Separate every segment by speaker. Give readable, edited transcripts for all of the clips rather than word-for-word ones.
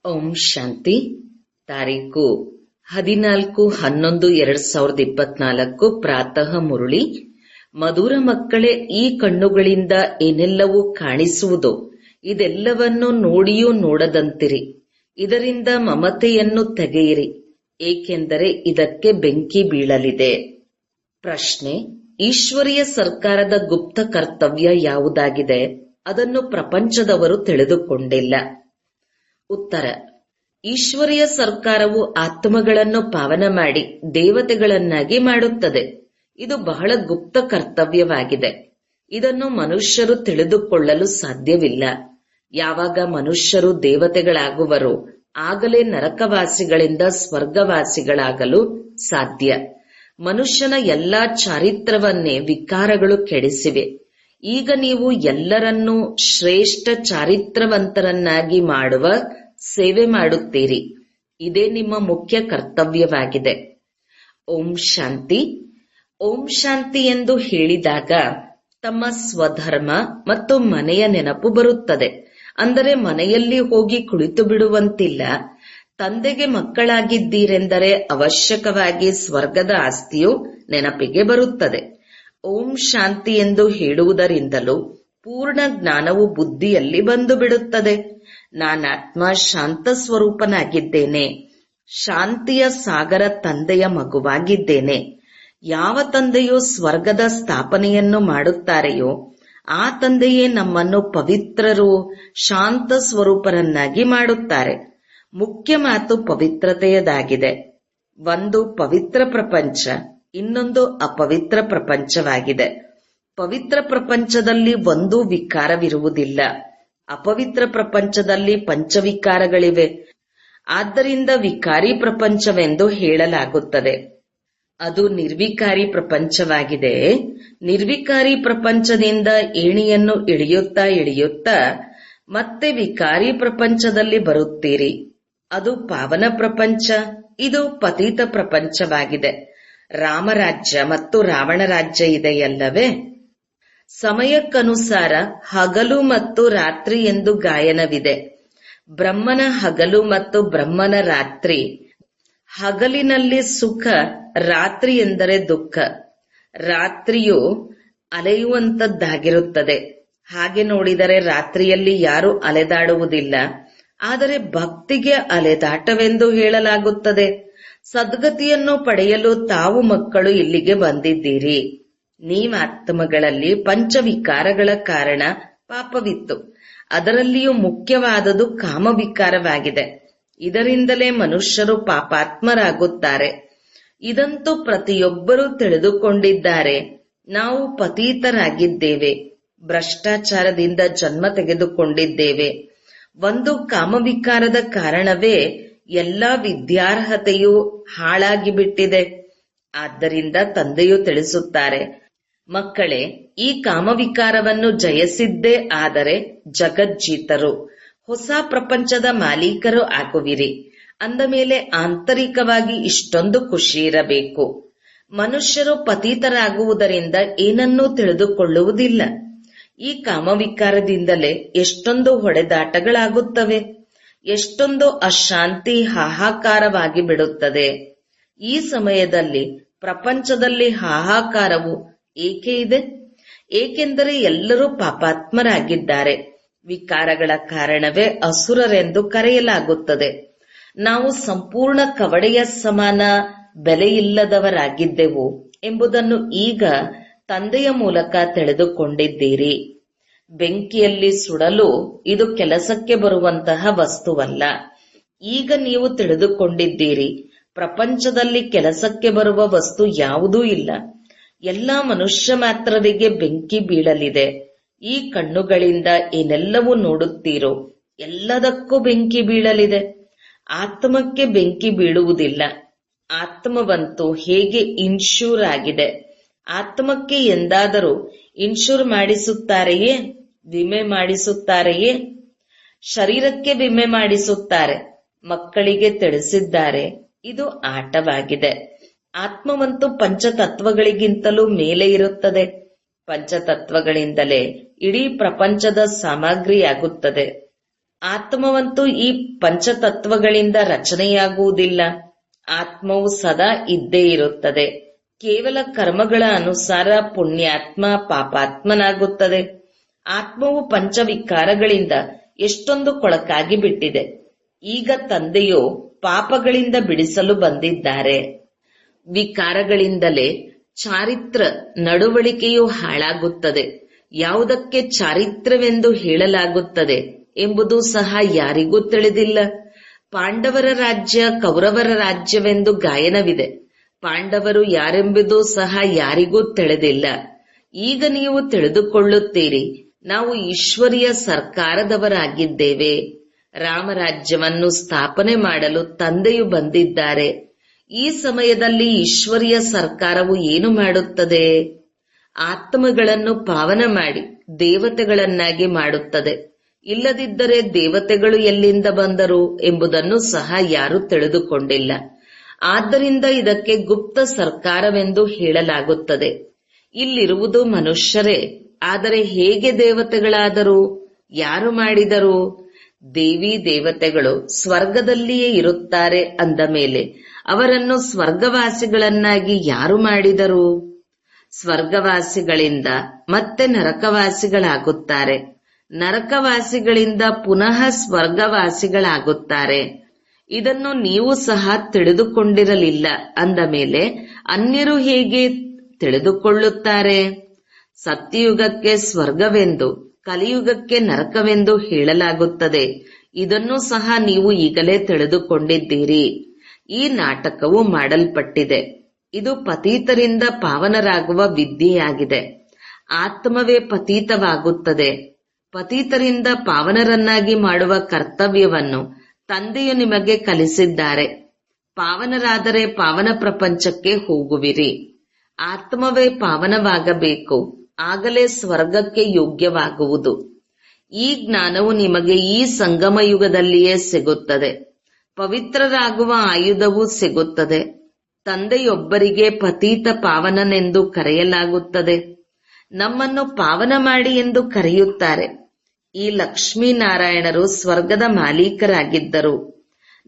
Speaker 1: ಓಂ ಶಾಂತಿ. ತಾರೀಕು 14/11/2024 ಪ್ರಾತಃ ಮುರುಳಿ. ಮಧುರ ಮಕ್ಕಳೇ, ಈ ಕಣ್ಣುಗಳಿಂದ ಏನೆಲ್ಲವೂ ಕಾಣಿಸುವುದೋ ಇದೆಲ್ಲವನ್ನು ನೋಡಿಯೂ ನೋಡದಂತಿರಿ. ಇದರಿಂದ ಮಮತೆಯನ್ನು ತೆಗೆಯಿರಿ, ಏಕೆಂದರೆ ಇದಕ್ಕೆ ಬೆಂಕಿ ಬೀಳಲಿದೆ. ಪ್ರಶ್ನೆ: ಈಶ್ವರೀಯ ಸರ್ಕಾರದ ಗುಪ್ತ ಕರ್ತವ್ಯ ಯಾವುದಾಗಿದೆ? ಅದನ್ನು ಪ್ರಪಂಚದವರು ತಿಳಿದುಕೊಂಡಿಲ್ಲ. ಉತ್ತರ: ಈಶ್ವರೀಯ ಸರ್ಕಾರವು ಆತ್ಮಗಳನ್ನು ಪಾವನ ಮಾಡಿ ದೇವತೆಗಳನ್ನಾಗಿ ಮಾಡುತ್ತದೆ. ಇದು ಬಹಳ ಗುಪ್ತ ಕರ್ತವ್ಯವಾಗಿದೆ. ಇದನ್ನು ಮನುಷ್ಯರು ತಿಳಿದುಕೊಳ್ಳಲು ಸಾಧ್ಯವಿಲ್ಲ. ಯಾವಾಗ ಮನುಷ್ಯರು ದೇವತೆಗಳಾಗುವರೋ ಆಗಲೇ ನರಕವಾಸಿಗಳಿಂದ ಸ್ವರ್ಗವಾಸಿಗಳಾಗಲು ಸಾಧ್ಯ. ಮನುಷ್ಯನ ಎಲ್ಲಾ ಚಾರಿತ್ರವನ್ನೇ ವಿಕಾರಗಳು ಕೆಡಿಸಿವೆ. ಈಗ ನೀವು ಎಲ್ಲರನ್ನೂ ಶ್ರೇಷ್ಠ ಚಾರಿತ್ರವಂತರನ್ನಾಗಿ ಮಾಡುವ ಸೇವೆ ಮಾಡುತ್ತೀರಿ. ಇದೇ ನಿಮ್ಮ ಮುಖ್ಯ ಕರ್ತವ್ಯವಾಗಿದೆ. ಓಂ ಶಾಂತಿ. ಓಂ ಶಾಂತಿ ಎಂದು ಹೇಳಿದಾಗ ತಮ್ಮ ಸ್ವಧರ್ಮ ಮತ್ತು ಮನೆಯ ನೆನಪು ಬರುತ್ತದೆ. ಅಂದರೆ ಮನೆಯಲ್ಲಿ ಹೋಗಿ ಕುಳಿತು ಬಿಡುವಂತಿಲ್ಲ. ತಂದೆಗೆ ಮಕ್ಕಳಾಗಿದ್ದೀರೆಂದರೆ ಅವಶ್ಯಕವಾಗಿ ಸ್ವರ್ಗದ ಆಸ್ತಿಯು ನೆನಪಿಗೆ ಬರುತ್ತದೆ. ಓಂ ಶಾಂತಿ ಎಂದು ಹೇಳುವುದರಿಂದಲೂ ಪೂರ್ಣ ಜ್ಞಾನವು ಬುದ್ಧಿಯಲ್ಲಿ ಬಂದು ಬಿಡುತ್ತದೆ. ನಾನಾತ್ಮ ಶಾಂತ ಸ್ವರೂಪನಾಗಿದ್ದೇನೆ. ಶಾಂತಿಯ ಸಾಗರ ತಂದೆಯ ಮಗುವಾಗಿದ್ದೇನೆ. ಯಾವ ತಂದೆಯು ಸ್ವರ್ಗದ ಸ್ಥಾಪನೆಯನ್ನು ಮಾಡುತ್ತಾರೆಯೋ ಆ ತಂದೆಯೇ ನಮ್ಮನ್ನು ಪವಿತ್ರರು, ಶಾಂತ ಸ್ವರೂಪರನ್ನಾಗಿ ಮಾಡುತ್ತಾರೆ. ಮುಖ್ಯ ಮಾತು ಪವಿತ್ರತೆಯದಾಗಿದೆ. ಒಂದು ಪವಿತ್ರ ಪ್ರಪಂಚ, ಇನ್ನೊಂದು ಅಪವಿತ್ರ ಪ್ರಪಂಚವಾಗಿದೆ. ಪವಿತ್ರ ಪ್ರಪಂಚದಲ್ಲಿ ಒಂದೂ ವಿಕಾರವಿರುವುದಿಲ್ಲ. ಅಪವಿತ್ರ ಪ್ರಪಂಚದಲ್ಲಿ ಪಂಚವಿಕಾರಗಳಿವೆ. ಆದ್ದರಿಂದ ವಿಕಾರಿ ಪ್ರಪಂಚವೆಂದು ಹೇಳಲಾಗುತ್ತದೆ. ಅದು ನಿರ್ವಿಕಾರಿ ಪ್ರಪಂಚವಾಗಿದೆ. ನಿರ್ವಿಕಾರಿ ಪ್ರಪಂಚದಿಂದ ಏಣಿಯನ್ನು ಇಳಿಯುತ್ತಾ ಇಳಿಯುತ್ತಾ ಮತ್ತೆ ವಿಕಾರಿ ಪ್ರಪಂಚದಲ್ಲಿ ಬರುತ್ತೀರಿ. ಅದು ಪಾವನ ಪ್ರಪಂಚ, ಇದು ಪತಿತ ಪ್ರಪಂಚವಾಗಿದೆ. ರಾಮರಾಜ್ಯ ಮತ್ತು ರಾವಣ ರಾಜ್ಯ ಇದೆಯಲ್ಲವೇ? ಸಮಯಕ್ಕನುಸಾರ ಹಗಲು ಮತ್ತು ರಾತ್ರಿ ಎಂದು ಗಾಯನವಿದೆ. ಬ್ರಹ್ಮನ ಹಗಲು ಮತ್ತು ಬ್ರಹ್ಮನ ರಾತ್ರಿ. ಹಗಲಿನಲ್ಲಿ ಸುಖ, ರಾತ್ರಿ ಎಂದರೆ ದುಃಖ. ರಾತ್ರಿಯು ಅಲೆಯುವಂತದ್ದಾಗಿರುತ್ತದೆ. ಹಾಗೆ ನೋಡಿದರೆ ರಾತ್ರಿಯಲ್ಲಿ ಯಾರೂ ಅಲೆದಾಡುವುದಿಲ್ಲ. ಆದರೆ ಭಕ್ತಿಗೆ ಅಲೆದಾಟವೆಂದು ಹೇಳಲಾಗುತ್ತದೆ. ಸದ್ಗತಿಯನ್ನು ಪಡೆಯಲು ತಾವು ಮಕ್ಕಳು ಇಲ್ಲಿಗೆ ಬಂದಿದ್ದೀರಿ. ನೀವಾತ್ಮಗಳಲ್ಲಿ ಪಂಚವಿಕಾರಗಳ ಕಾರಣ ಪಾಪವಿತ್ತು. ಅದರಲ್ಲಿಯೂ ಮುಖ್ಯವಾದುದು ಕಾಮವಿಕಾರವಾಗಿದೆ. ಇದರಿಂದಲೇ ಮನುಷ್ಯರು ಪಾಪಾತ್ಮರಾಗುತ್ತಾರೆ. ಇದಂತೂ ಪ್ರತಿಯೊಬ್ಬರೂ ತಿಳಿದುಕೊಂಡಿದ್ದಾರೆ. ನಾವು ಪತೀತರಾಗಿದ್ದೇವೆ. ಭ್ರಷ್ಟಾಚಾರದಿಂದ ಜನ್ಮ ತೆಗೆದುಕೊಂಡಿದ್ದೇವೆ. ಒಂದು ಕಾಮವಿಕಾರದ ಕಾರಣವೇ ಎಲ್ಲಾ ವಿದ್ಯಾರ್ಹತೆಯೂ ಹಾಳಾಗಿಬಿಟ್ಟಿದೆ. ಆದ್ದರಿಂದ ತಂದೆಯು ತಿಳಿಸುತ್ತಾರೆ, ಮಕ್ಕಳೇ, ಈ ಕಾಮವಿಕಾರವನ್ನು ಜಯಿಸಿದ್ದೇ ಆದರೆ ಜಗಜ್ಜೀತರು, ಹೊಸ ಪ್ರಪಂಚದ ಮಾಲೀಕರು ಆಗುವಿರಿ. ಅಂದ ಮೇಲೆ ಆಂತರಿಕವಾಗಿ ಇಷ್ಟೊಂದು ಖುಷಿ ಇರಬೇಕು. ಮನುಷ್ಯರು ಪತೀತರಾಗುವುದರಿಂದ ಏನನ್ನೂ ತಿಳಿದುಕೊಳ್ಳುವುದಿಲ್ಲ. ಈ ಕಾಮವಿಕಾರದಿಂದಲೇ ಎಷ್ಟೊಂದು ಹೊಡೆದಾಟಗಳಾಗುತ್ತವೆ. ಎಷ್ಟೊಂದು ಅಶಾಂತಿ ಹಾಹಾಕಾರವಾಗಿ ಬಿಡುತ್ತದೆ. ಈ ಸಮಯದಲ್ಲಿ ಪ್ರಪಂಚದಲ್ಲಿ ಹಾಹಾಕಾರವು ಏಕೆ ಇದೆ? ಏಕೆಂದರೆ ಎಲ್ಲರೂ ಪಾಪಾತ್ಮರಾಗಿದ್ದಾರೆ. ವಿಕಾರಗಳ ಕಾರಣವೇ ಅಸುರರೆಂದು ಕರೆಯಲಾಗುತ್ತದೆ. ನಾವು ಸಂಪೂರ್ಣ ಕವಡೆಯ ಸಮಾನ ಬೆಲೆಯಿಲ್ಲದವರಾಗಿದ್ದೆವು ಎಂಬುದನ್ನು ಈಗ ತಂದೆಯ ಮೂಲಕ ತಿಳಿದುಕೊಂಡಿದ್ದೀರಿ. ಬೆಂಕಿಯಲ್ಲಿ ಸುಡಲು ಇದು ಕೆಲಸಕ್ಕೆ ಬರುವಂತಹ ವಸ್ತುವಲ್ಲ. ಈಗ ನೀವು ತಿಳಿದುಕೊಂಡಿದ್ದೀರಿ, ಪ್ರಪಂಚದಲ್ಲಿ ಕೆಲಸಕ್ಕೆ ಬರುವ ವಸ್ತು ಯಾವುದೂ ಇಲ್ಲ. ಎಲ್ಲಾ ಮನುಷ್ಯ ಮಾತ್ರರಿಗೆ ಬೆಂಕಿ ಬೀಳಲಿದೆ. ಈ ಕಣ್ಣುಗಳಿಂದ ಏನೆಲ್ಲವೂ ನೋಡುತ್ತೀರೋ ಎಲ್ಲದಕ್ಕೂ ಬೆಂಕಿ ಬೀಳಲಿದೆ. ಆತ್ಮಕ್ಕೆ ಬೆಂಕಿ ಬೀಳುವುದಿಲ್ಲ. ಆತ್ಮವಂತೂ ಹೇಗೆ ಇನ್ಶೂರ್ ಆಗಿದೆ. ಆತ್ಮಕ್ಕೆ ಎಂದಾದರೂ ಇನ್ಶೂರ್ ಮಾಡಿಸುತ್ತಾರೆಯೇ? ವಿಮೆ ಮಾಡಿಸುತ್ತಾರೆಯೇ? ಶರೀರಕ್ಕೆ ವಿಮೆ ಮಾಡಿಸುತ್ತಾರೆ. ಮಕ್ಕಳಿಗೆ ತಿಳಿಸಿದ್ದಾರೆ, ಇದು ಆಟವಾಗಿದೆ. ಆತ್ಮವಂತೂ ಪಂಚತತ್ವಗಳಿಗಿಂತಲೂ ಮೇಲೆ ಇರುತ್ತದೆ. ಪಂಚತತ್ವಗಳಿಂದಲೇ ಇಡೀ ಪ್ರಪಂಚದ ಸಾಮಗ್ರಿಯಾಗುತ್ತದೆ. ಆತ್ಮವಂತೂ ಈ ಪಂಚತತ್ವಗಳಿಂದ ರಚನೆಯಾಗುವುದಿಲ್ಲ. ಆತ್ಮವು ಸದಾ ಇದ್ದೇ ಇರುತ್ತದೆ. ಕೇವಲ ಕರ್ಮಗಳ ಅನುಸಾರ ಪುಣ್ಯಾತ್ಮ ಪಾಪಾತ್ಮನಾಗುತ್ತದೆ. ಆತ್ಮವು ಪಂಚವಿಕಾರಗಳಿಂದ ಎಷ್ಟೊಂದು ಕೊಳಕಾಗಿ ಬಿಟ್ಟಿದೆ. ಈಗ ತಂದೆಯು ಪಾಪಗಳಿಂದ ಬಿಡಿಸಲು ಬಂದಿದ್ದಾರೆ. ವಿಕಾರಗಳಿಂದಲೇ ಚಾರಿತ್ರ ನಡವಳಿಕೆಯು ಹಾಳಾಗುತ್ತದೆ. ಯಾವುದಕ್ಕೆ ಚಾರಿತ್ರವೆಂದು ಹೇಳಲಾಗುತ್ತದೆ ಎಂಬುದು ಸಹ ಯಾರಿಗೂ ತಿಳಿದಿಲ್ಲ. ಪಾಂಡವರ ರಾಜ್ಯ ಕೌರವರ ರಾಜ್ಯವೆಂದು ಗಾಯನವಿದೆ. ಪಾಂಡವರು ಯಾರೆಂಬುದು ಸಹ ಯಾರಿಗೂ ತಿಳಿದಿಲ್ಲ. ಈಗ ನೀವು ತಿಳಿದುಕೊಳ್ಳುತ್ತೀರಿ, ನಾವು ಈಶ್ವರಿಯ ಸರ್ಕಾರದವರಾಗಿದ್ದೇವೆ. ರಾಮರಾಜ್ಯವನ್ನು ಸ್ಥಾಪನೆ ಮಾಡಲು ತಂದೆಯು ಬಂದಿದ್ದಾರೆ. ಈ ಸಮಯದಲ್ಲಿ ಈಶ್ವರಿಯ ಸರ್ಕಾರವು ಏನು ಮಾಡುತ್ತದೆ? ಆತ್ಮಗಳನ್ನು ಪಾವನ ಮಾಡಿ ದೇವತೆಗಳನ್ನಾಗಿ ಮಾಡುತ್ತದೆ. ಇಲ್ಲದಿದ್ದರೆ ದೇವತೆಗಳು ಎಲ್ಲಿಂದ ಬಂದರು ಎಂಬುದನ್ನು ಸಹ ಯಾರೂ ತಿಳಿದುಕೊಂಡಿಲ್ಲ. ಆದ್ದರಿಂದ ಇದಕ್ಕೆ ಗುಪ್ತ ಸರ್ಕಾರವೆಂದು ಹೇಳಲಾಗುತ್ತದೆ. ಇಲ್ಲಿರುವುದು ಮನುಷ್ಯರೇ, ಆದರೆ ಹೇಗೆ ದೇವತೆಗಳಾದರು? ಯಾರು ಮಾಡಿದರು? ದೇವಿ ದೇವತೆಗಳು ಸ್ವರ್ಗದಲ್ಲಿಯೇ ಇರುತ್ತಾರೆ ಅಂದ ಮೇಲೆ ಅವರನ್ನು ಸ್ವರ್ಗವಾಸಿಗಳನ್ನಾಗಿ ಯಾರು ಮಾಡಿದರು? ಸ್ವರ್ಗವಾಸಿಗಳಿಂದ ಮತ್ತೆ ನರಕವಾಸಿಗಳಾಗುತ್ತಾರೆ. ನರಕವಾಸಿಗಳಿಂದ ಪುನಃ ಸ್ವರ್ಗವಾಸಿಗಳಾಗುತ್ತಾರೆ. ಇದನ್ನು ನೀವು ಸಹ ತಿಳಿದುಕೊಂಡಿರಲಿಲ್ಲ ಅಂದ ಮೇಲೆ ಅನ್ಯರು ಹೇಗೆ ತಿಳಿದುಕೊಳ್ಳುತ್ತಾರೆ? ಸತ್ಯಯುಗಕ್ಕೆ ಸ್ವರ್ಗವೆಂದು ಕಲಿಯುಗಕ್ಕೆ ನರಕವೆಂದು ಹೇಳಲಾಗುತ್ತದೆ. ಇದನ್ನು ಸಹ ನೀವು ಈಗಲೇ ತಿಳಿದುಕೊಂಡಿದ್ದೀರಿ. ಈ ನಾಟಕವು ಮಾಡಲ್ಪಟ್ಟಿದೆ. ಇದು ಪತೀತರಿಂದ ಪಾವನರಾಗುವ ವಿದ್ಯೆಯಾಗಿದೆ. ಆತ್ಮವೇ ಪತೀತವಾಗುತ್ತದೆ. ಪತೀತರಿಂದ ಪಾವನರನ್ನಾಗಿ ಮಾಡುವ ಕರ್ತವ್ಯವನ್ನು ತಂದೆಯು ನಿಮಗೆ ಕಲಿಸಿದ್ದಾರೆ. ಪಾವನರಾದರೆ ಪಾವನ ಪ್ರಪಂಚಕ್ಕೆ ಹೋಗುವಿರಿ. ಆತ್ಮವೇ ಪಾವನವಾಗಬೇಕು, ಆಗಲೇ ಸ್ವರ್ಗಕ್ಕೆ ಯೋಗ್ಯವಾಗುವುದು. ಈ ಜ್ಞಾನವು ನಿಮಗೆ ಈ ಸಂಗಮ ಯುಗದಲ್ಲಿಯೇ ಸಿಗುತ್ತದೆ. ಪವಿತ್ರರಾಗುವ ಆಯುಧವೂ ಸಿಗುತ್ತದೆ. ತಂದೆಯೊಬ್ಬರಿಗೆ ಪತೀತ ಪಾವನನೆಂದು ಕರೆಯಲಾಗುತ್ತದೆ. ನಮ್ಮನ್ನು ಪಾವನ ಮಾಡಿ ಎಂದು ಕರೆಯುತ್ತಾರೆ. ಈ ಲಕ್ಷ್ಮೀನಾರಾಯಣರು ಸ್ವರ್ಗದ ಮಾಲೀಕರಾಗಿದ್ದರು.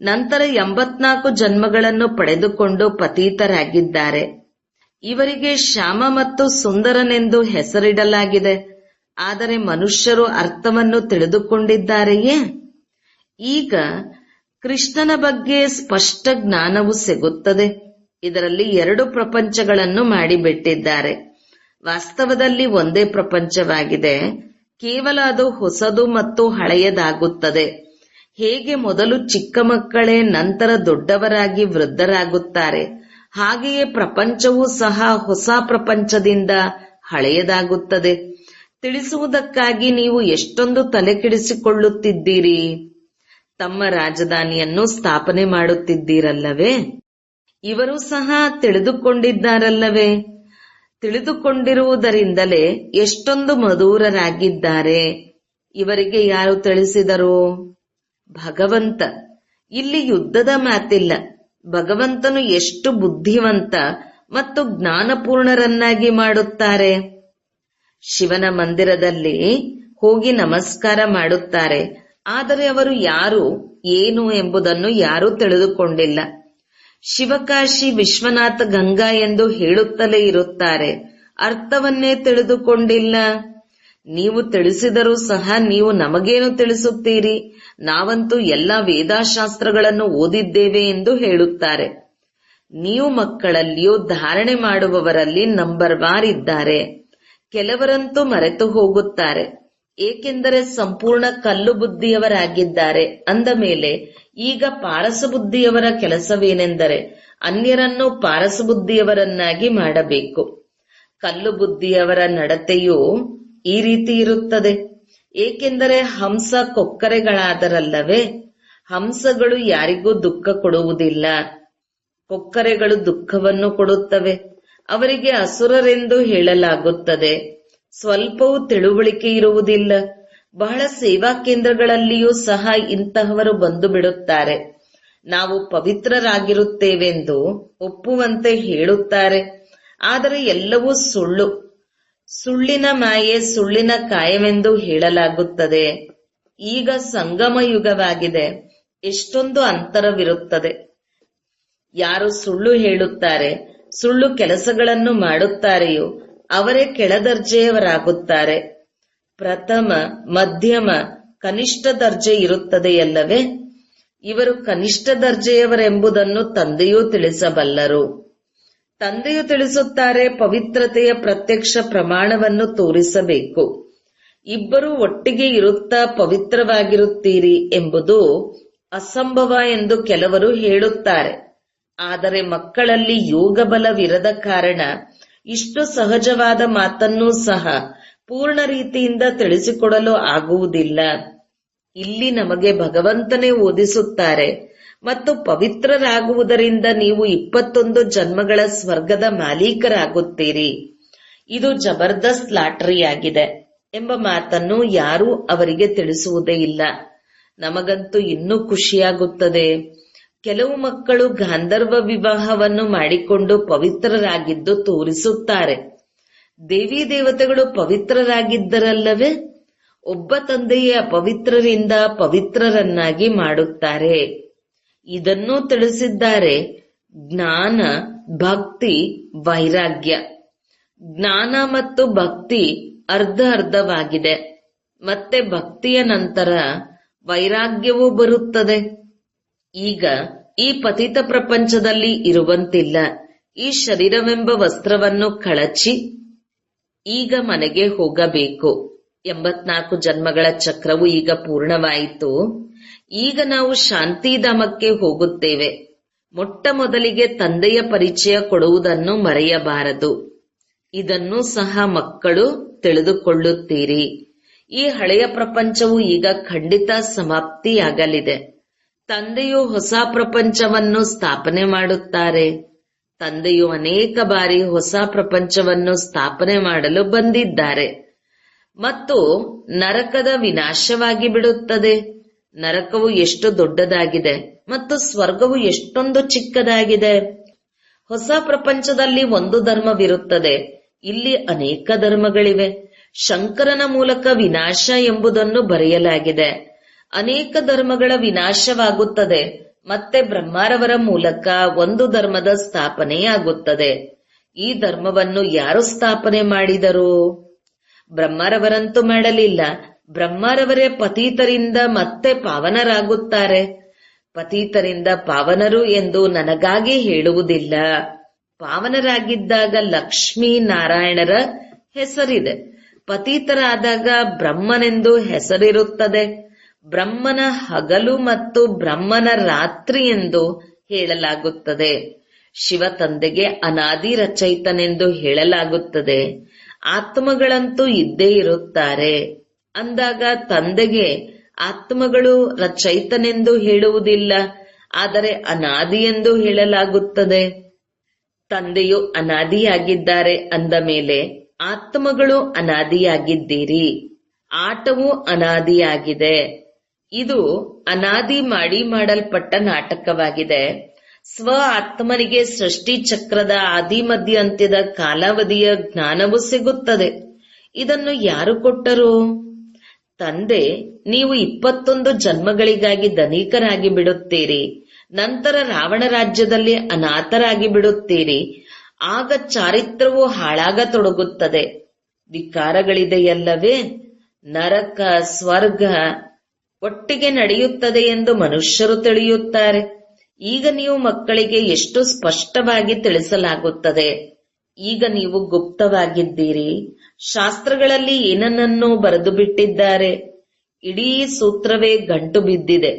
Speaker 1: ನಂತರ 84 ಜನ್ಮಗಳನ್ನು ಪಡೆದುಕೊಂಡು ಪತೀತರಾಗಿದ್ದಾರೆ. ಇವರಿಗೆ ಶ್ಯಾಮ ಮತ್ತು ಸುಂದರನೆಂದು ಹೆಸರಿಡಲಾಗಿದೆ. ಆದರೆ ಮನುಷ್ಯರು ಅರ್ಥವನ್ನು ತಿಳಿದುಕೊಂಡಿದ್ದಾರೆಯೇ? ಈಗ ಕೃಷ್ಣನ ಬಗ್ಗೆ ಸ್ಪಷ್ಟ ಜ್ಞಾನವು ಸಿಗುತ್ತದೆ. ಇದರಲ್ಲಿ 2 ಪ್ರಪಂಚಗಳನ್ನು ಮಾಡಿಬಿಟ್ಟಿದ್ದಾರೆ. ವಾಸ್ತವದಲ್ಲಿ ಒಂದೇ ಪ್ರಪಂಚವಾಗಿದೆ. ಕೇವಲ ಅದು ಹೊಸದು ಮತ್ತು ಹಳೆಯದಾಗುತ್ತದೆ. ಹೇಗೆ ಮೊದಲು ಚಿಕ್ಕ ಮಕ್ಕಳೇ ನಂತರ ದೊಡ್ಡವರಾಗಿ ವೃದ್ಧರಾಗುತ್ತಾರೆ, ಹಾಗೆಯೇ ಪ್ರಪಂಚವೂ ಸಹ ಹೊಸ ಪ್ರಪಂಚದಿಂದ ಹಳೆಯದಾಗುತ್ತದೆ. ತಿಳಿಸುವುದಕ್ಕಾಗಿ ನೀವು ಎಷ್ಟೊಂದು ತಲೆಕೆಡಿಸಿಕೊಳ್ಳುತ್ತಿದ್ದೀರಿ. ತಮ್ಮ ರಾಜಧಾನಿಯನ್ನು ಸ್ಥಾಪನೆ ಮಾಡುತ್ತಿದ್ದೀರಲ್ಲವೇ? ಇವರು ಸಹ ತಿಳಿದುಕೊಂಡಿದ್ದಾರಲ್ಲವೇ? ತಿಳಿದುಕೊಂಡಿರುವುದರಿಂದಲೇ ಎಷ್ಟೊಂದು ಮಧುರರಾಗಿದ್ದಾರೆ. ಇವರಿಗೆ ಯಾರು ತಿಳಿಸಿದರು? ಭಗವಂತ. ಇಲ್ಲಿ ಯುದ್ಧದ ಮಾತಿಲ್ಲ. ಭಗವಂತನು ಎಷ್ಟು ಬುದ್ಧಿವಂತ ಮತ್ತು ಜ್ಞಾನಪೂರ್ಣರನ್ನಾಗಿ ಮಾಡುತ್ತಾರೆ. ಶಿವನ ಮಂದಿರದಲ್ಲಿ ಹೋಗಿ ನಮಸ್ಕಾರ ಮಾಡುತ್ತಾರೆ. ಆದರೆ ಅವರು ಯಾರು ಏನು ಎಂಬುದನ್ನು ಯಾರೂ ತಿಳಿದುಕೊಂಡಿಲ್ಲ. ಶಿವಕಾಶಿ ವಿಶ್ವನಾಥ ಗಂಗಾ ಎಂದು ಹೇಳುತ್ತಲೇ ಇರುತ್ತಾರೆ. ಅರ್ಥವನ್ನೇ ತಿಳಿದುಕೊಂಡಿಲ್ಲ. ನೀವು ತಿಳಿಸಿದರೂ ಸಹ ನೀವು ನಮಗೇನು ತಿಳಿಸುತ್ತೀರಿ, ನಾವಂತೂ ಎಲ್ಲ ವೇದಾಶಾಸ್ತ್ರಗಳನ್ನು ಓದಿದ್ದೇವೆ ಎಂದು ಹೇಳುತ್ತಾರೆ. ನೀವು ಮಕ್ಕಳಲ್ಲಿಯೂ ಧಾರಣೆ ಮಾಡುವವರಲ್ಲಿ ನಂಬರ್ 1 ಇದ್ದಾರೆ. ಕೆಲವರಂತೂ ಮರೆತು ಹೋಗುತ್ತಾರೆ. ಏಕೆಂದರೆ ಸಂಪೂರ್ಣ ಕಲ್ಲು ಬುದ್ಧಿಯವರಾಗಿದ್ದಾರೆ ಅಂದ ಮೇಲೆ ಈಗ ಪಾರಸಬುದ್ಧಿಯವರ ಕೆಲಸವೇನೆಂದರೆ ಅನ್ಯರನ್ನು ಪಾರಸಬುದ್ಧಿಯವರನ್ನಾಗಿ ಮಾಡಬೇಕು. ಕಲ್ಲು ಬುದ್ಧಿಯವರ ನಡತೆಯು ಈ ರೀತಿ ಇರುತ್ತದೆ. ಏಕೆಂದರೆ ಹಂಸ ಕೊಕ್ಕರೆಗಳಾದರಲ್ಲವೇ? ಹಂಸಗಳು ಯಾರಿಗೂ ದುಃಖ ಕೊಡುವುದಿಲ್ಲ. ಕೊಕ್ಕರೆಗಳು ದುಃಖವನ್ನು ಕೊಡುತ್ತವೆ. ಅವರಿಗೆ ಅಸುರರೆಂದು ಹೇಳಲಾಗುತ್ತದೆ. ಸ್ವಲ್ಪವೂ ತಿಳುವಳಿಕೆ ಇರುವುದಿಲ್ಲ. ಬಹಳ ಸೇವಾ ಕೇಂದ್ರಗಳಲ್ಲಿಯೂ ಸಹ ಇಂತಹವರು ಬಂದು ಬಿಡುತ್ತಾರೆ. ನಾವು ಪವಿತ್ರರಾಗಿರುತ್ತೇವೆಂದು ಒಪ್ಪುವಂತೆ ಹೇಳುತ್ತಾರೆ. ಆದರೆ ಎಲ್ಲವೂ ಸುಳ್ಳು. ಸುಳ್ಳಿನ ಮಾಯೆ, ಸುಳ್ಳಿನ ಕಾಯವೆಂದು ಹೇಳಲಾಗುತ್ತದೆ. ಈಗ ಸಂಗಮ ಯುಗವಾಗಿದೆ. ಎಷ್ಟೊಂದು ಅಂತರವಿರುತ್ತದೆ. ಯಾರು ಸುಳ್ಳು ಹೇಳುತ್ತಾರೆ, ಸುಳ್ಳು ಕೆಲಸಗಳನ್ನು ಮಾಡುತ್ತಾರೆಯೋ ಅವರೇ ಕೆಳದರ್ಜೆಯವರಾಗುತ್ತಾರೆ. ಪ್ರಥಮ, ಮಧ್ಯಮ, ಕನಿಷ್ಠ ದರ್ಜೆ ಇರುತ್ತದೆಯಲ್ಲವೇ? ಇವರು ಕನಿಷ್ಠ ದರ್ಜೆಯವರೆಂಬುದನ್ನು ತಂದೆಯೂ ತಿಳಿಸಬಲ್ಲರು. ತಂದೆಯು ತಿಳಿಸುತ್ತಾರೆ, ಪವಿತ್ರತೆಯ ಪ್ರತ್ಯಕ್ಷ ಪ್ರಮಾಣವನ್ನು ತೋರಿಸಬೇಕು. ಇಬ್ಬರು ಒಟ್ಟಿಗೆ ಇರುತ್ತಾ ಪವಿತ್ರವಾಗಿರುತ್ತೀರಿ ಎಂಬುದು ಅಸಂಭವ ಎಂದು ಕೆಲವರು ಹೇಳುತ್ತಾರೆ. ಆದರೆ ಮಕ್ಕಳಲ್ಲಿ ಯೋಗಬಲವಿರದ ಕಾರಣ ಇಷ್ಟು ಸಹಜವಾದ ಮಾತನ್ನೂ ಸಹ ಪೂರ್ಣ ರೀತಿಯಿಂದ ತಿಳಿಸಿಕೊಡಲು ಆಗುವುದಿಲ್ಲ. ಇಲ್ಲಿ ನಮಗೆ ಭಗವಂತನೇ ಓದಿಸುತ್ತಾರೆ, ಮತ್ತು ಪವಿತ್ರರಾಗುವುದರಿಂದ ನೀವು 21 ಜನ್ಮಗಳ ಸ್ವರ್ಗದ ಮಾಲೀಕರಾಗುತ್ತೀರಿ. ಇದು ಜಬರ್ದಸ್ತ್ ಲಾಟರಿಯಾಗಿದೆ ಎಂಬ ಮಾತನ್ನು ಯಾರೂ ಅವರಿಗೆ ತಿಳಿಸುವುದೇ ಇಲ್ಲ. ನಮಗಂತೂ ಇನ್ನೂ ಖುಷಿಯಾಗುತ್ತದೆ. ಕೆಲವು ಮಕ್ಕಳು ಗಾಂಧರ್ವ ವಿವಾಹವನ್ನು ಮಾಡಿಕೊಂಡು ಪವಿತ್ರರಾಗಿದ್ದು ತೋರಿಸುತ್ತಾರೆ. ದೇವಿ ದೇವತೆಗಳು ಪವಿತ್ರರಾಗಿದ್ದರಲ್ಲವೇ? ಒಬ್ಬ ತಂದೆಯೇ ಅಪವಿತ್ರರಿಂದ ಪವಿತ್ರರನ್ನಾಗಿ ಮಾಡುತ್ತಾರೆ. ಇದನ್ನೂ ತಿಳಿಸಿದ್ದಾರೆ. ಜ್ಞಾನ, ಭಕ್ತಿ, ವೈರಾಗ್ಯ. ಜ್ಞಾನ ಮತ್ತು ಭಕ್ತಿ ಅರ್ಧ ಅರ್ಧವಾಗಿದೆ. ಮತ್ತೆ ಭಕ್ತಿಯ ನಂತರ ವೈರಾಗ್ಯವೂ ಬರುತ್ತದೆ. ಈಗ ಈ ಪತಿತ ಪ್ರಪಂಚದಲ್ಲಿ ಇರುವಂತಿಲ್ಲ. ಈ ಶರೀರವೆಂಬ ವಸ್ತ್ರವನ್ನು ಕಳಚಿ ಈಗ ಮನೆಗೆ ಹೋಗಬೇಕು. 84 ಜನ್ಮಗಳ ಚಕ್ರವು ಈಗ ಪೂರ್ಣವಾಯಿತು. ಈಗ ನಾವು ಶಾಂತಿಧಾಮಕ್ಕೆ ಹೋಗುತ್ತೇವೆ. ಮೊಟ್ಟ ಮೊದಲಿಗೆ ತಂದೆಯ ಪರಿಚಯ ಕೊಡುವುದನ್ನು ಮರೆಯಬಾರದು. ಇದನ್ನು ಸಹ ಮಕ್ಕಳು ತಿಳಿದುಕೊಳ್ಳುತ್ತೀರಿ. ಈ ಹಳೆಯ ಪ್ರಪಂಚವು ಈಗ ಖಂಡಿತ ಸಮಾಪ್ತಿಯಾಗಲಿದೆ. ತಂದೆಯು ಹೊಸ ಪ್ರಪಂಚವನ್ನು ಸ್ಥಾಪನೆ ಮಾಡುತ್ತಾರೆ. ತಂದೆಯು ಅನೇಕ ಬಾರಿ ಹೊಸ ಪ್ರಪಂಚವನ್ನು ಸ್ಥಾಪನೆ ಮಾಡಲು ಬಂದಿದ್ದಾರೆ. ಮತ್ತು ನರಕದ ವಿನಾಶವಾಗಿ ಬಿಡುತ್ತದೆ. ನರಕವು ಎಷ್ಟು ದೊಡ್ಡದಾಗಿದೆ ಮತ್ತು ಸ್ವರ್ಗವು ಎಷ್ಟೊಂದು ಚಿಕ್ಕದಾಗಿದೆ. ಹೊಸ ಪ್ರಪಂಚದಲ್ಲಿ ಒಂದು ಧರ್ಮವಿರುತ್ತದೆ. ಇಲ್ಲಿ ಅನೇಕ ಧರ್ಮಗಳಿವೆ. ಶಂಕರನ ಮೂಲಕ ವಿನಾಶ ಎಂಬುದನ್ನು ಬರೆಯಲಾಗಿದೆ. ಅನೇಕ ಧರ್ಮಗಳ ವಿನಾಶವಾಗುತ್ತದೆ. ಮತ್ತೆ ಬ್ರಹ್ಮರವರ ಮೂಲಕ ಒಂದು ಧರ್ಮದ ಸ್ಥಾಪನೆಯಾಗುತ್ತದೆ. ಈ ಧರ್ಮವನ್ನು ಯಾರು ಸ್ಥಾಪನೆ ಮಾಡಿದರು? ಬ್ರಹ್ಮರವರಂತೂ ಮಾಡಲಿಲ್ಲ. ಬ್ರಹ್ಮರವರೇ ಪತೀತರಿಂದ ಮತ್ತೆ ಪಾವನರಾಗುತ್ತಾರೆ. ಪತೀತರಿಂದ ಪಾವನರು ಎಂದು ನನಗಾಗಿ ಹೇಳುವುದಿಲ್ಲ. ಪಾವನರಾಗಿದ್ದಾಗ ಲಕ್ಷ್ಮೀ ನಾರಾಯಣರ ಹೆಸರಿದೆ. ಪತೀತರಾದಾಗ ಬ್ರಹ್ಮನೆಂದು ಹೆಸರಿರುತ್ತದೆ. ಬ್ರಹ್ಮನ ಹಗಲು ಮತ್ತು ಬ್ರಹ್ಮನ ರಾತ್ರಿ ಎಂದು ಹೇಳಲಾಗುತ್ತದೆ. ಶಿವ ತಂದೆಗೆ ಅನಾದಿ ರಚಯಿತನೆಂದು ಹೇಳಲಾಗುತ್ತದೆ. ಆತ್ಮಗಳಂತೂ ಇದ್ದೇ ಇರುತ್ತಾರೆ. ಅಂದಾಗ ತಂದೆಗೆ ಆತ್ಮಗಳು ರಚಯಿತನೆಂದು ಹೇಳುವುದಿಲ್ಲ, ಆದರೆ ಅನಾದಿ ಎಂದು ಹೇಳಲಾಗುತ್ತದೆ. ತಂದೆಯು ಅನಾದಿಯಾಗಿದ್ದಾರೆ ಅಂದ ಮೇಲೆ ಆತ್ಮಗಳು ಅನಾದಿಯಾಗಿದ್ದೀರಿ. ಆಟವು ಅನಾದಿಯಾಗಿದೆ. ಇದು ಅನಾದಿ ಮಾಡಲ್ಪಟ್ಟ ನಾಟಕವಾಗಿದೆ. ಸ್ವ ಆತ್ಮನಿಗೆ ಸೃಷ್ಟಿ ಚಕ್ರದ ಆದಿ ಮಧ್ಯ ಅಂತ್ಯದ ಕಾಲಾವಧಿಯ ಜ್ಞಾನವು ಸಿಗುತ್ತದೆ. ಇದನ್ನು ಯಾರು ಕೊಟ್ಟರು? ತಂದೆ, ನೀವು 21 ಜನ್ಮಗಳಿಗಾಗಿ ಧನಿಕರಾಗಿ ಬಿಡುತ್ತೀರಿ. ನಂತರ ರಾವಣ ರಾಜ್ಯದಲ್ಲಿ ಅನಾಥರಾಗಿ ಬಿಡುತ್ತೀರಿ. ಆಗ ಚಾರಿತ್ರವು ಹಾಳಾಗತೊಡಗುತ್ತದೆ. ವಿಕಾರಗಳಿದೆಯಲ್ಲವೇ? ನರಕ, ಸ್ವರ್ಗ ಒಟ್ಟಿಗೆ ನಡೆಯುತ್ತದೆ ಎಂದು ಮನುಷ್ಯರು ತಿಳಿಯುತ್ತಾರೆ. ಈಗ ನೀವು ಮಕ್ಕಳಿಗೆ ಎಷ್ಟು ಸ್ಪಷ್ಟವಾಗಿ ತಿಳಿಸಲಾಗುತ್ತದೆ. ಈಗ ನೀವು ಗುಪ್ತವಾಗಿದ್ದೀರಿ. ಶಾಸ್ತ್ರಗಳಲ್ಲಿ ಏನನ್ನೋ ಬರೆದು ಬಿಟ್ಟಿದ್ದಾರೆ. ಇಡೀ ಸೂತ್ರವೇ ಗಂಟು ಬಿದ್ದಿದೆ.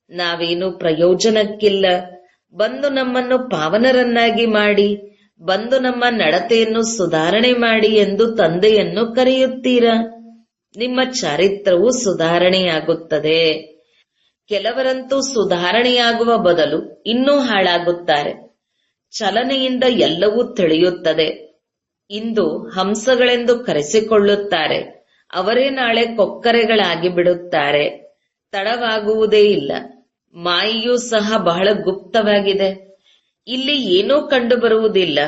Speaker 1: ನಾವೇನು ಪ್ರಯೋಜನಕ್ಕಿಲ್ಲ. ಬಂದು ನಮ್ಮನ್ನು ಪಾವನರನ್ನಾಗಿ ಮಾಡಿ, ಬಂದು ನಮ್ಮ ನಡತೆಯನ್ನು ಸುಧಾರಣೆ ಮಾಡಿ ಎಂದು ತಂದೆಯನ್ನು ಕರೆಯುತ್ತೀರಾ? ನಿಮ್ಮ ಚಾರಿತ್ರವು ಸುಧಾರಣೆಯಾಗುತ್ತದೆ. ಕೆಲವರಂತೂ ಸುಧಾರಣೆಯಾಗುವ ಬದಲು ಇನ್ನೂ ಹಾಳಾಗುತ್ತಾರೆ. ಚಲನೆಯಿಂದ ಎಲ್ಲವೂ ತಿಳಿಯುತ್ತದೆ. ಇಂದು ಹಂಸಗಳೆಂದು ಕರೆಸಿಕೊಳ್ಳುತ್ತಾರೆ. ಅವರೇ ನಾಳೆ ಕೊಕ್ಕರೆಗಳಾಗಿ ಬಿಡುತ್ತಾರೆ. ತಡವಾಗುವುದೇ ಇಲ್ಲ. ಮಾಯೆಯೂ ಸಹ ಬಹಳ ಗುಪ್ತವಾಗಿದೆ. ಇಲ್ಲಿ ಏನೂ ಕಂಡುಬರುವುದಿಲ್ಲ.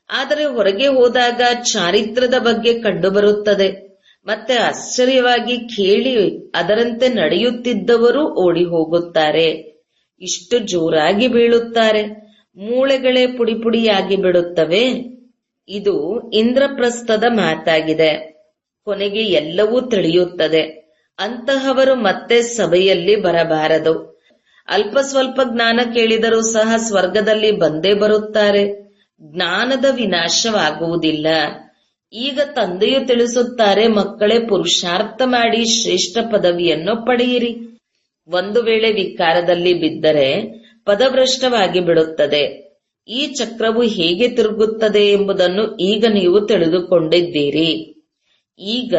Speaker 1: ಆದರೆ ಹೊರಗೆ ಹೋದಾಗ ಚಾರಿತ್ರದ ಬಗ್ಗೆ ಕಂಡುಬರುತ್ತದೆ. ಮತ್ತೆ ಆಶ್ಚರ್ಯವಾಗಿ ಕೇಳಿ ಅದರಂತೆ ನಡೆಯುತ್ತಿದ್ದವರು ಓಡಿ ಹೋಗುತ್ತಾರೆ. ಇಷ್ಟು ಜೋರಾಗಿ ಬೀಳುತ್ತಾರೆ, ಮೂಳೆಗಳೇ ಪುಡಿ ಪುಡಿಯಾಗಿ ಬಿಡುತ್ತವೆ. ಇದು ಇಂದ್ರಪ್ರಸ್ಥದ ಮಾತಾಗಿದೆ. ಕೊನೆಗೆ ಎಲ್ಲವೂ ತಿಳಿಯುತ್ತದೆ. ಅಂತಹವರು ಮತ್ತೆ ಸಭೆಯಲ್ಲಿ ಬರಬಾರದು. ಅಲ್ಪ ಸ್ವಲ್ಪ ಜ್ಞಾನ ಕೇಳಿದರೂ ಸಹ ಸ್ವರ್ಗದಲ್ಲಿ ಬಂದೇ ಬರುತ್ತಾರೆ. ಜ್ಞಾನದ ವಿನಾಶವಾಗುವುದಿಲ್ಲ. ಈಗ ತಂದೆಯು ತಿಳಿಸುತ್ತಾರೆ, ಮಕ್ಕಳೇ, ಪುರುಷಾರ್ಥ ಮಾಡಿ ಶ್ರೇಷ್ಠ ಪದವಿಯನ್ನು ಪಡೆಯಿರಿ. ಒಂದು ವೇಳೆ ವಿಕಾರದಲ್ಲಿ ಬಿದ್ದರೆ ಪದಭ್ರಷ್ಟವಾಗಿ ಬಿಡುತ್ತದೆ. ಈ ಚಕ್ರವು ಹೇಗೆ ತಿರುಗುತ್ತದೆ ಎಂಬುದನ್ನು ಈಗ ನೀವು ತಿಳಿದುಕೊಂಡಿದ್ದೀರಿ. ಈಗ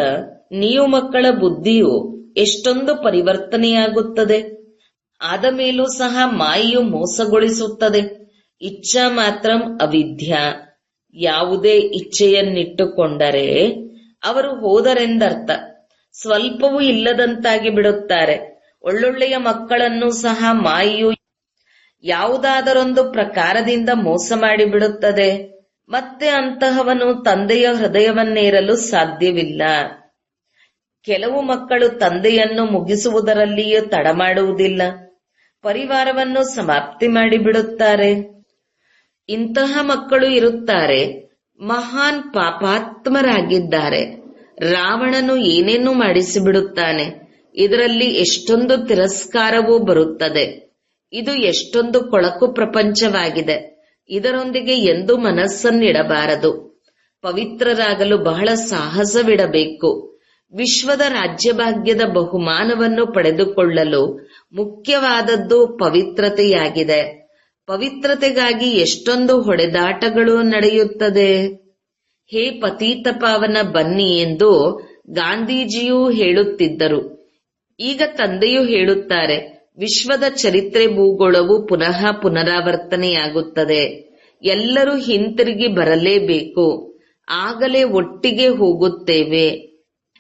Speaker 1: ನೀವು ಮಕ್ಕಳ ಬುದ್ಧಿಯು ಎಷ್ಟೊಂದು ಪರಿವರ್ತನೆಯಾಗುತ್ತದೆ. ಆದ ಮೇಲೂ ಸಹ ಮಾಯೆಯು ಮೋಸಗೊಳಿಸುತ್ತದೆ. ಇಚ್ಛಾ ಮಾತ್ರ ಅವಿದ್ಯ. ಯಾವುದೇ ಇಚ್ಛೆಯನ್ನಿಟ್ಟುಕೊಂಡರೆ ಅವರು ಹೋದರೆಂದರ್ಥ. ಸ್ವಲ್ಪವೂ ಇಲ್ಲದಂತಾಗಿ ಬಿಡುತ್ತಾರೆ. ಒಳ್ಳೊಳ್ಳೆಯ ಮಕ್ಕಳನ್ನು ಸಹ ಮಾಯೆಯು ಯಾವುದಾದರೊಂದು ಪ್ರಕಾರದಿಂದ ಮೋಸ ಮಾಡಿಬಿಡುತ್ತದೆ. ಮತ್ತೆ ಅಂತಹವನು ತಂದೆಯ ಹೃದಯವನ್ನೇರಲು ಸಾಧ್ಯವಿಲ್ಲ. ಕೆಲವು ಮಕ್ಕಳು ತಂದೆಯನ್ನು ಮುಗಿಸುವುದರಲ್ಲಿಯೂ ತಡ ಮಾಡುವುದಿಲ್ಲ, ಪರಿವಾರವನ್ನು ಸಮಾಪ್ತಿ ಮಾಡಿಬಿಡುತ್ತಾರೆ. ಇಂತಹ ಮಕ್ಕಳು ಇರುತ್ತಾರೆ. ಮಹಾನ್ ಪಾಪಾತ್ಮರಾಗಿದ್ದಾರೆ. ರಾವಣನು ಏನೇನು ಮಾಡಿಸಿಬಿಡುತ್ತಾನೆ. ಇದರಲ್ಲಿ ಎಷ್ಟೊಂದು ತಿರಸ್ಕಾರವೂ ಬರುತ್ತದೆ. ಇದು ಎಷ್ಟೊಂದು ಕೊಳಕು ಪ್ರಪಂಚವಾಗಿದೆ. ಇದರೊಂದಿಗೆ ಎಂದೂ ಮನಸ್ಸನ್ನಿಡಬಾರದು. ಪವಿತ್ರರಾಗಲು ಬಹಳ ಸಾಹಸವಿಡಬೇಕು. ವಿಶ್ವದ ರಾಜ್ಯಭಾಗ್ಯದ ಬಹುಮಾನವನ್ನು ಪಡೆದುಕೊಳ್ಳಲು ಮುಖ್ಯವಾದದ್ದು ಪವಿತ್ರತೆಯಾಗಿದೆ. ಪವಿತ್ರತೆಗಾಗಿ ಎಷ್ಟೊಂದು ಹೊಡೆದಾಟಗಳು ನಡೆಯುತ್ತದೆ. ಹೇ ಪತೀತ ಪಾವನ ಬನ್ನಿ ಎಂದು ಗಾಂಧೀಜಿಯೂ ಹೇಳುತ್ತಿದ್ದರು. ಈಗ ತಂದೆಯು ಹೇಳುತ್ತಾರೆ, ವಿಶ್ವದ ಚರಿತ್ರೆ ಭೂಗೋಳವು ಪುನಃ ಪುನರಾವರ್ತನೆಯಾಗುತ್ತದೆ. ಎಲ್ಲರೂ ಹಿಂತಿರುಗಿ ಬರಲೇಬೇಕು. ಆಗಲೇ ಒಟ್ಟಿಗೆ ಹೋಗುತ್ತೇವೆ.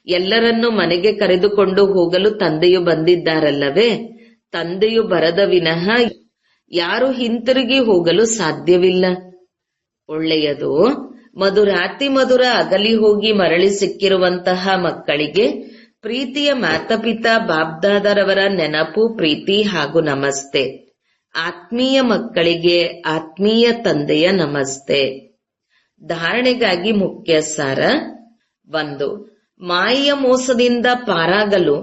Speaker 1: ಎಲ್ಲರನ್ನೂ ಮನೆಗೆ ಕರೆದುಕೊಂಡು ಹೋಗಲು ತಂದೆಯು ಬಂದಿದ್ದಾರಲ್ಲವೇ. ತಂದೆಯು ಬರದ ವಿನಃ ಯಾರು ಹಿಂತಿರುಗಿ ಹೋಗಲು ಸಾಧ್ಯವಿಲ್ಲ. ಒಳ್ಳೆಯದು. ಮಧುರಾತಿ ಮಧುರ ಅಗಲಿ ಹೋಗಿ ಮರಳಿ ಸಿಕ್ಕಿರುವಂತಹ ಮಕ್ಕಳಿಗೆ ಪ್ರೀತಿಯ ಮಾತಾಪಿತಾ ಬಾಬ್ದಾದರವರ ನೆನಪು, ಪ್ರೀತಿ ಹಾಗೂ ನಮಸ್ತೆ. ಆತ್ಮೀಯ ಮಕ್ಕಳಿಗೆ ಆತ್ಮೀಯ ತಂದೆಯ ನಮಸ್ತೆ. ಧಾರಣೆಗಾಗಿ ಮುಖ್ಯ ಸಾರ. 1. ಮಾಯೆಯ ಮೋಸದಿಂದ ಪಾರಾಗಲು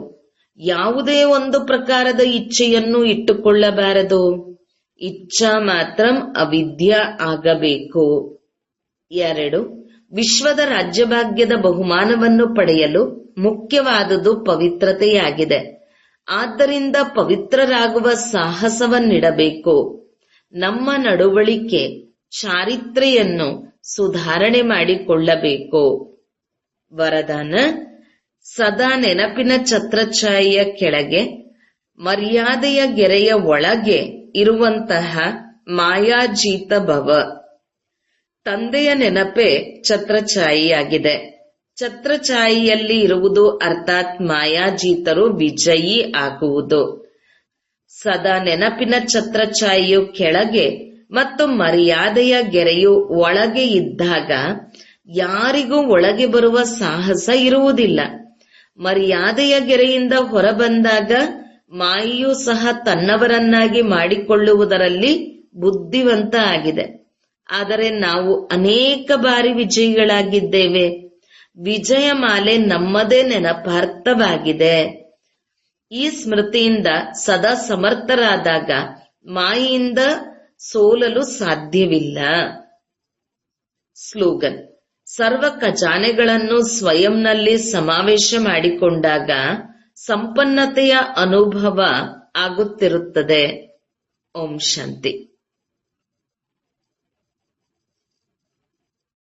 Speaker 1: ಯಾವುದೇ ಒಂದು ಪ್ರಕಾರದ ಇಚ್ಛೆಯನ್ನು ಇಟ್ಟುಕೊಳ್ಳಬಾರದು. ಇಚ್ಛಾ ಮಾತ್ರ ಅವಿದ್ಯ ಆಗಬೇಕು. 2. ವಿಶ್ವದ ರಾಜ್ಯಭಾಗ್ಯದ ಬಹುಮಾನವನ್ನು ಪಡೆಯಲು ಮುಖ್ಯವಾದುದು ಪವಿತ್ರತೆಯಾಗಿದೆ. ಆದ್ದರಿಂದ ಪವಿತ್ರರಾಗುವ ಸಾಹಸವನ್ನಿಡಬೇಕು. ನಮ್ಮ ನಡವಳಿಕೆ ಚಾರಿತ್ರೆಯನ್ನು ಸುಧಾರಣೆ ಮಾಡಿಕೊಳ್ಳಬೇಕು. ವರದಾನ: ಸದಾ ನೆನಪಿನ ಛತ್ರಛಾಯೆಯ ಕೆಳಗೆ, ಮರ್ಯಾದೆಯ ಗೆರೆಯ ಒಳಗೆ ಇರುವಂತಹ ಮಾಯಾಜೀತ ಭವ. ತಂದೆಯ ನೆನಪೇ ಛತ್ರಛಾಯೆಯಾಗಿದೆ. ಛತ್ರಛಾಯೆಯಲ್ಲಿ ಇರುವುದು ಅರ್ಥಾತ್ ಮಾಯಾಜೀತರು ವಿಜಯಿ ಆಗುವುದು. ಸದಾ ನೆನಪಿನ ಛತ್ರಛಾಯೆಯು ಕೆಳಗೆ ಮತ್ತು ಮರ್ಯಾದೆಯ ಗೆರೆಯು ಒಳಗೆ ಇದ್ದಾಗ ಯಾರಿಗೂ ಒಳಗೆ ಬರುವ ಸಾಹಸ ಇರುವುದಿಲ್ಲ. ಮರ್ಯಾದೆಯ ಗೆರೆಯಿಂದ ಹೊರಬಂದಾಗ ಮಾಯೆಯೂ ಸಹ ತನ್ನವರನ್ನಾಗಿ ಮಾಡಿಕೊಳ್ಳುವುದರಲ್ಲಿ ಬುದ್ಧಿವಂತ ಆಗಿದೆ. ಆದರೆ ನಾವು ಅನೇಕ ಬಾರಿ ವಿಜಯಿಗಳಾಗಿದ್ದೇವೆ. ವಿಜಯ ಮಾಲೆ ನಮ್ಮದೇ ನೆನಪಾರ್ಥವಾಗಿದೆ. ಈ ಸ್ಮೃತಿಯಿಂದ ಸದಾ ಸಮರ್ಥರಾದಾಗ ಮಾಯೆಯಿಂದ ಸೋಲಲು ಸಾಧ್ಯವಿಲ್ಲ. ಸ್ಲೋಗನ್: ಸರ್ವ ಖಜಾನೆಗಳನ್ನು ಸ್ವಯಂನಲ್ಲಿ ಸಮಾವೇಶ ಮಾಡಿಕೊಂಡಾಗ ಸಂಪನ್ನತೆಯ ಅನುಭವ ಆಗುತ್ತಿರುತ್ತದೆ. ಓಂ ಶಾಂತಿ.